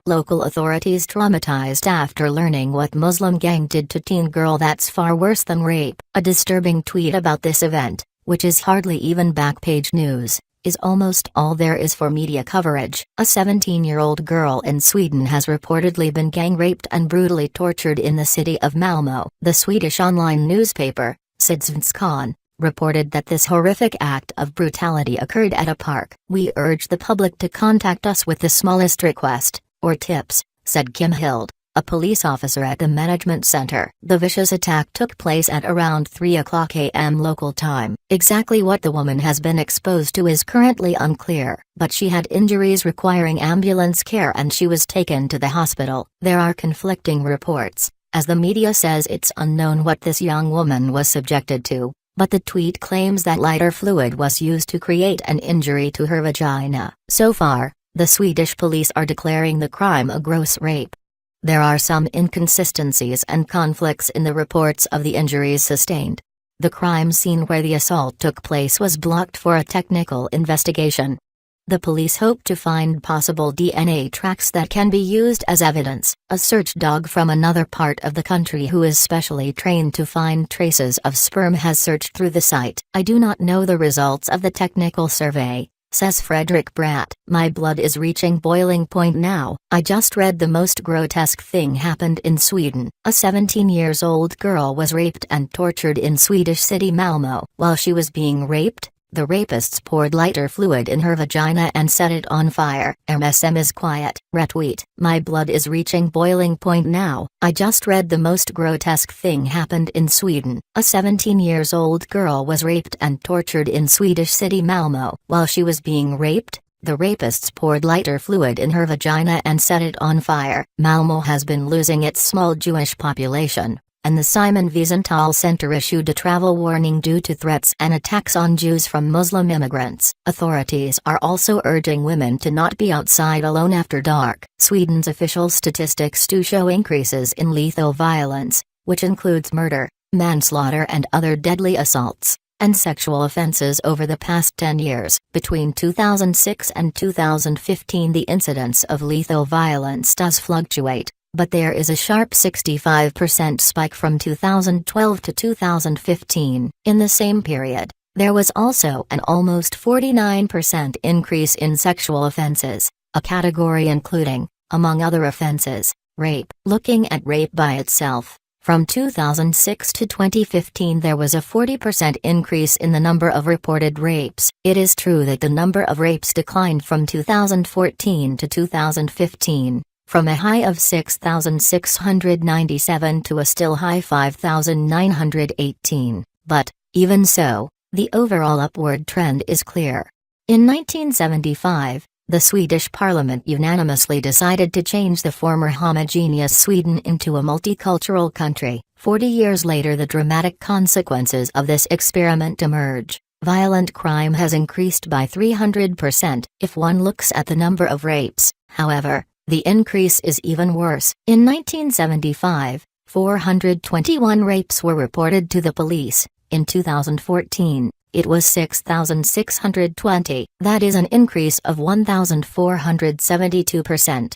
Local authorities traumatized after learning what Muslim gang did to teen girl. That's far worse than rape. A disturbing tweet about this event, which is hardly even back-page news, is almost all there is for media coverage. A 17-year-old girl in Sweden has reportedly been gang-raped and brutally tortured in the city of Malmo. The Swedish online newspaper, Sydsvenskan, reported that this horrific act of brutality occurred at a park. "We urge the public to contact us with the smallest request, or tips," said Kim Hild, a police officer at the management center. The vicious attack took place at around 3 a.m. local time. Exactly what the woman has been exposed to is currently unclear, but she had injuries requiring ambulance care and she was taken to the hospital. There are conflicting reports, as the media says it's unknown what this young woman was subjected to, but the tweet claims that lighter fluid was used to create an injury to her vagina. So far, the Swedish police are declaring the crime a gross rape. There are some inconsistencies and conflicts in the reports of the injuries sustained. The crime scene where the assault took place was blocked for a technical investigation. The police hope to find possible DNA tracks that can be used as evidence. A search dog from another part of the country who is specially trained to find traces of sperm has searched through the site. "I do not know the results of the technical survey," says Frederick Bratt. "My blood is reaching boiling point now. I just read the most grotesque thing happened in Sweden. A 17-year-old girl was raped and tortured in Swedish city Malmo. While she was being raped, the rapists poured lighter fluid in her vagina and set it on fire." MSM is quiet. Retweet. "My blood is reaching boiling point now. I just read the most grotesque thing happened in Sweden. A 17-year-old girl was raped and tortured in Swedish city Malmo. While she was being raped, the rapists poured lighter fluid in her vagina and set it on fire." Malmo has been losing its small Jewish population, and the Simon Wiesenthal Center issued a travel warning due to threats and attacks on Jews from Muslim immigrants. Authorities are also urging women to not be outside alone after dark. Sweden's official statistics do show increases in lethal violence, which includes murder, manslaughter and other deadly assaults, and sexual offenses over the past 10 years. Between 2006 and 2015 the incidence of lethal violence does fluctuate, but there is a sharp 65% spike from 2012 to 2015. In the same period, there was also an almost 49% increase in sexual offenses, a category including, among other offenses, rape. Looking at rape by itself, from 2006 to 2015 there was a 40% increase in the number of reported rapes. It is true that the number of rapes declined from 2014 to 2015. From a high of 6,697 to a still high 5,918, but, even so, the overall upward trend is clear. In 1975, the Swedish parliament unanimously decided to change the former homogeneous Sweden into a multicultural country. 40 years later the dramatic consequences of this experiment emerge. Violent crime has increased by 300%. If one looks at the number of rapes, however, the increase is even worse. In 1975, 421 rapes were reported to the police. In 2014, it was 6,620. That is an increase of 1,472%.